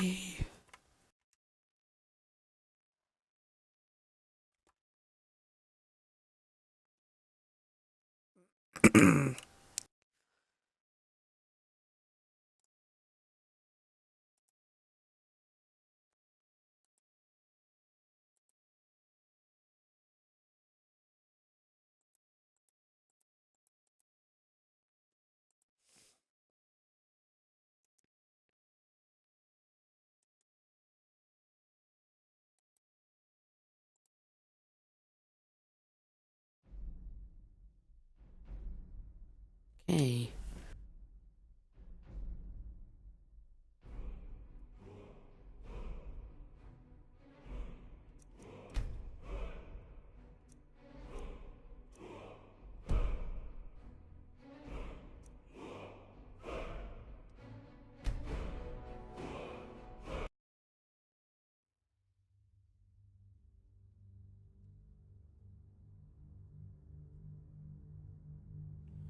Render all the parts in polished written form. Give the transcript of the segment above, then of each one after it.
Okay. Okay.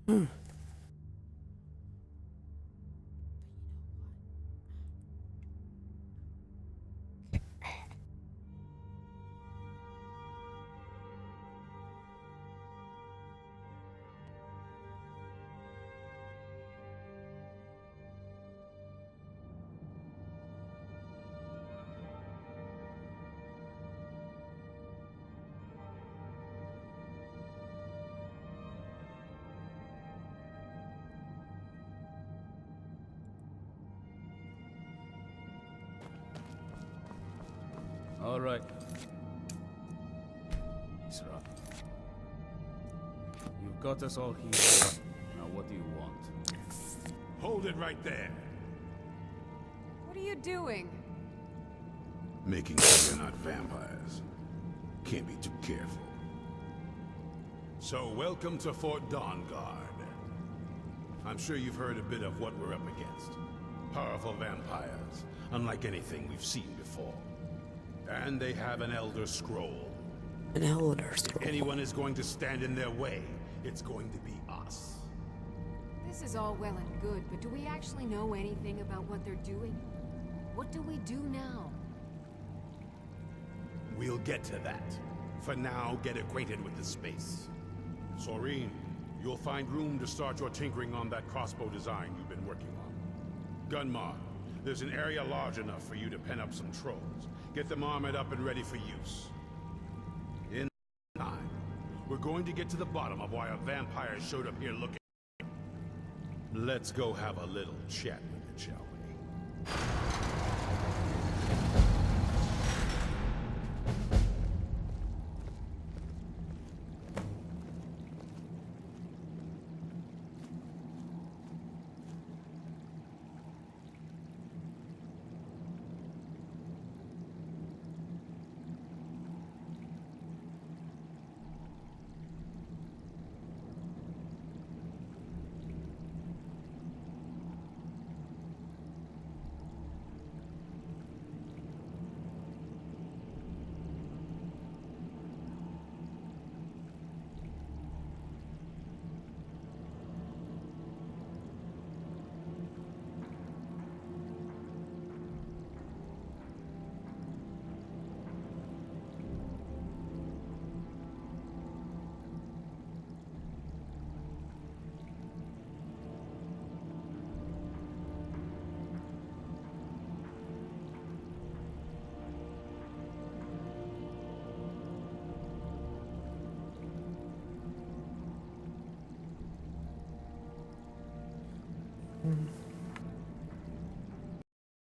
Hmm. All right. Isra. You've got us all here. Now what do you want? Hold it right there. What are you doing? Making sure you're not vampires. Can't be too careful. So, welcome to Fort Dawnguard. I'm sure you've heard a bit of what we're up against. Powerful vampires, unlike anything we've seen before. And they have an Elder Scroll. An Elder Scroll. If anyone is going to stand in their way, it's going to be us. This is all well and good, but do we actually know anything about what they're doing? What do we do now? We'll get to that. For now, get acquainted with the space. Soreen, you'll find room to start your tinkering on that crossbow design you've been working on. Gunmar, there's an area large enough for you to pen up some trolls. Get them armored up and ready for use. In time, we're going to get to the bottom of why a vampire showed up here looking. Let's go have a little chat with it, shall we?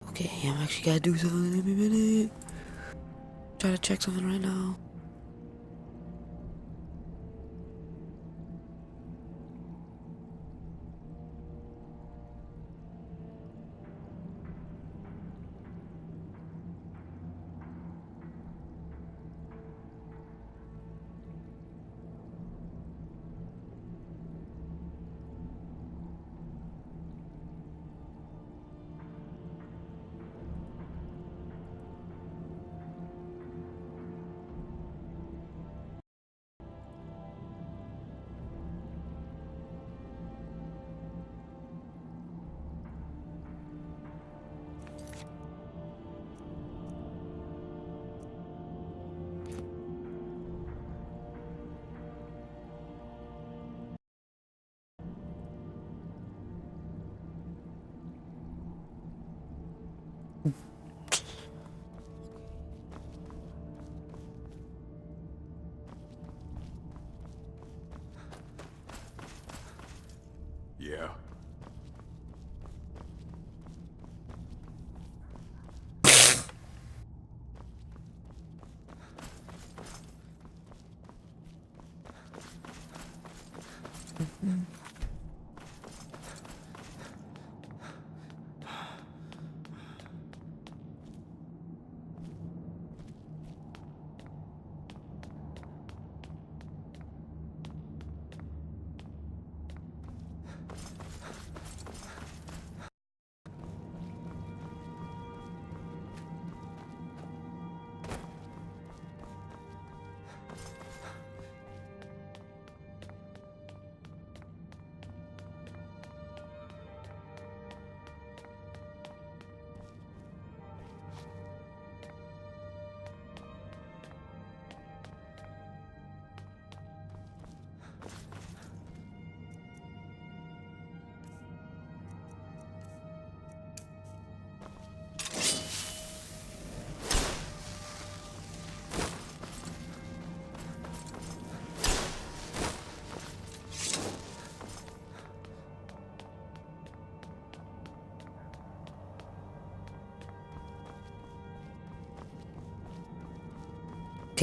Okay, I'm actually gotta do something in a minute. Try to check something right now.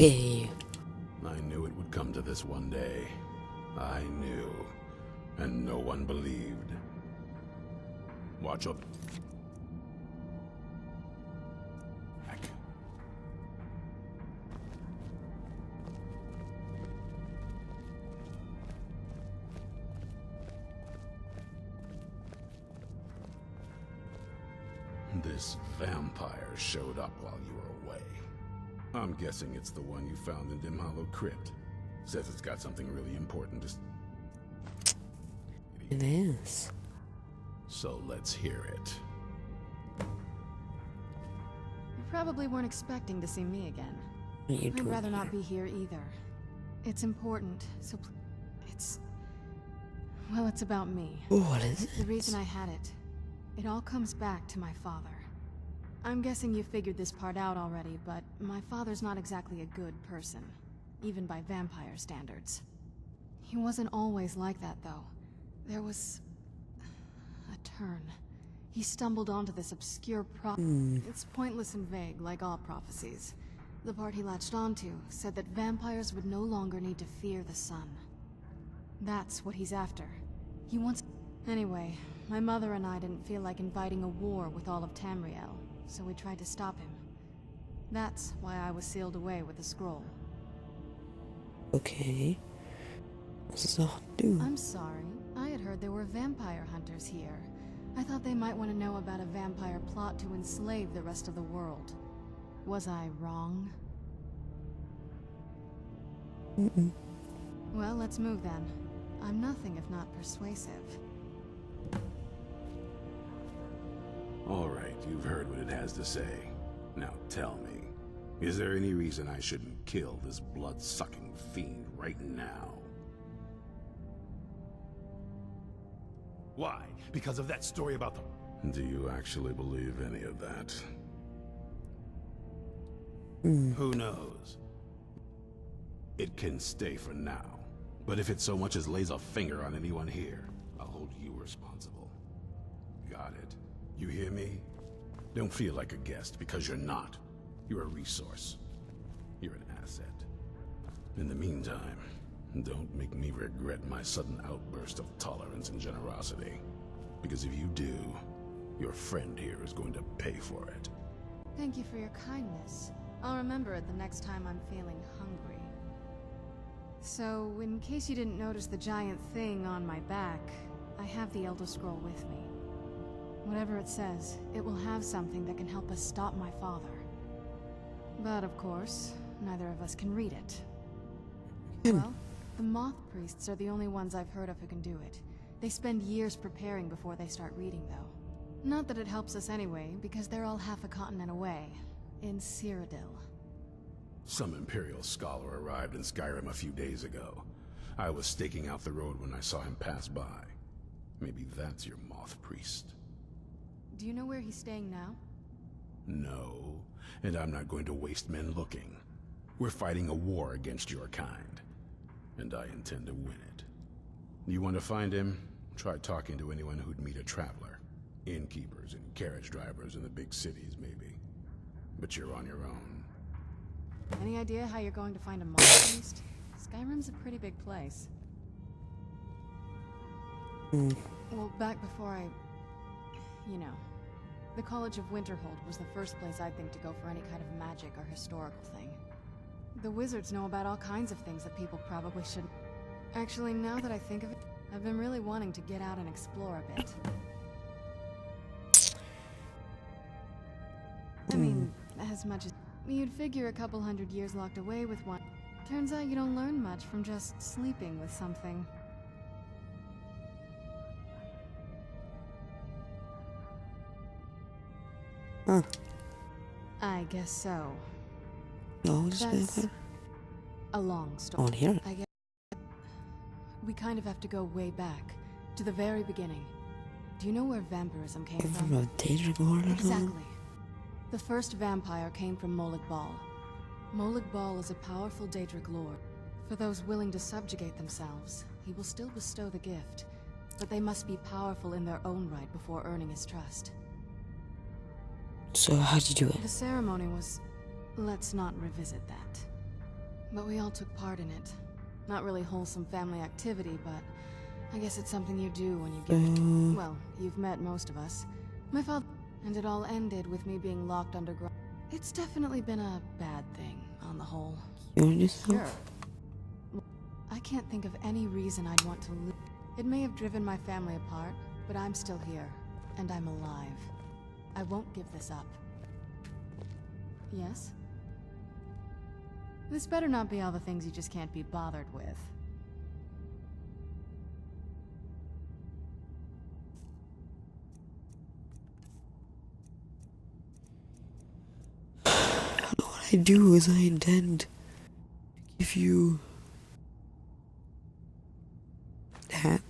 Okay. I knew it would come to this one day. I knew. And no one believed. Watch up. Back. This vampire showed up while you were away. I'm guessing it's the one you found in Dim Hollow Crypt. Says it's got something really important to... It is. So let's hear it. You probably weren't expecting to see me again. You I'd do rather not here. be here either. It's important, so it's... Well, it's about me. Oh, what is The it? reason I had it. It all comes back to my father. I'm guessing you figured this part out already, but my father's not exactly a good person. Even by vampire standards. He wasn't always like that, though. There was... a turn. He stumbled onto this obscure It's pointless and vague, like all prophecies. The part he latched onto said that vampires would no longer need to fear the sun. That's what he's after. He wants... Anyway, my mother and I didn't feel like inviting a war with all of Tamriel, so we tried to stop him. That's why I was sealed away with the scroll. Okay. What's this all do? I'm sorry. I had heard there were vampire hunters here. I thought they might want to know about a vampire plot to enslave the rest of the world. Was I wrong? Mm-mm. Well, let's move then. I'm nothing if not persuasive. All right, you've heard what it has to say. Now tell me, is there any reason I shouldn't kill this blood-sucking fiend right now? Why? Because of that story about the... Do you actually believe any of that? Who knows? It can stay for now. But if it so much as lays a finger on anyone here, I'll hold you responsible. Got it? You hear me? Don't feel like a guest, because you're not. You're a resource. You're an asset. In the meantime, don't make me regret my sudden outburst of tolerance and generosity. Because if you do, your friend here is going to pay for it. Thank you for your kindness. I'll remember it the next time I'm feeling hungry. So, in case you didn't notice the giant thing on my back, I have the Elder Scroll with me. Whatever it says, it will have something that can help us stop my father. But of course, neither of us can read it. Well, the Moth Priests are the only ones I've heard of who can do it. They spend years preparing before they start reading, though. Not that it helps us anyway, because they're all half a continent away, in Cyrodiil. Some Imperial scholar arrived in Skyrim a few days ago. I was staking out the road when I saw him pass by. Maybe that's your Moth Priest. Do you know where he's staying now? No, and I'm not going to waste men looking. We're fighting a war against your kind, and I intend to win it. You want to find him? Try talking to anyone who'd meet a traveler. Innkeepers and carriage drivers in the big cities, maybe. But you're on your own. Any idea how you're going to find a Moth Priest? Skyrim's a pretty big place. Well, back before I... You know. The College of Winterhold was the first place I'd think to go for any kind of magic or historical thing. The wizards know about all kinds of things that people probably shouldn't... Actually, now that I think of it, I've been really wanting to get out and explore a bit. I mean, as much as... You'd figure a couple 100 years locked away with one. Turns out you don't learn much from just sleeping with something. Huh. I guess so. No, this That's vampire? a long story. On here? I guess we kind of have to go way back, to the very beginning. Do you know where vampirism came From from? a Daedric Lord or something? Exactly. The first vampire came from Molag Bal. Molag Bal is a powerful Daedric lord. For those willing to subjugate themselves, he will still bestow the gift, but they must be powerful in their own right before earning his trust. So how'd you do it? The ceremony was... Let's not revisit that. but we all took part in it. Not really wholesome family activity, but I guess it's something you do when you get... Well, you've met most of us. My father... And it all ended with me being locked underground. It's definitely been a bad thing, on the whole. Sure. I can't think of any reason I'd want to lose. It may have driven my family apart, but I'm still here, and I'm alive. I won't give this up. Yes? This better not be all the things you just can't be bothered with. What I do is I intend to give you that.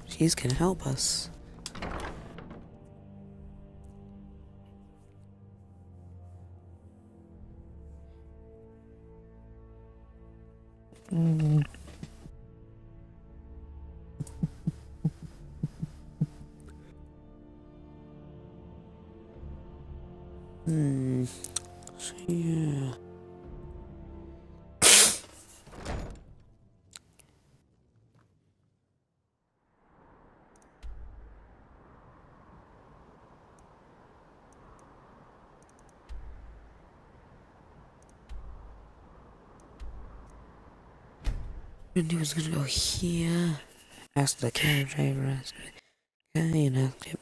She's gonna help us. So yeah. And he was gonna go here. Ask the cab driver. Okay, and ask him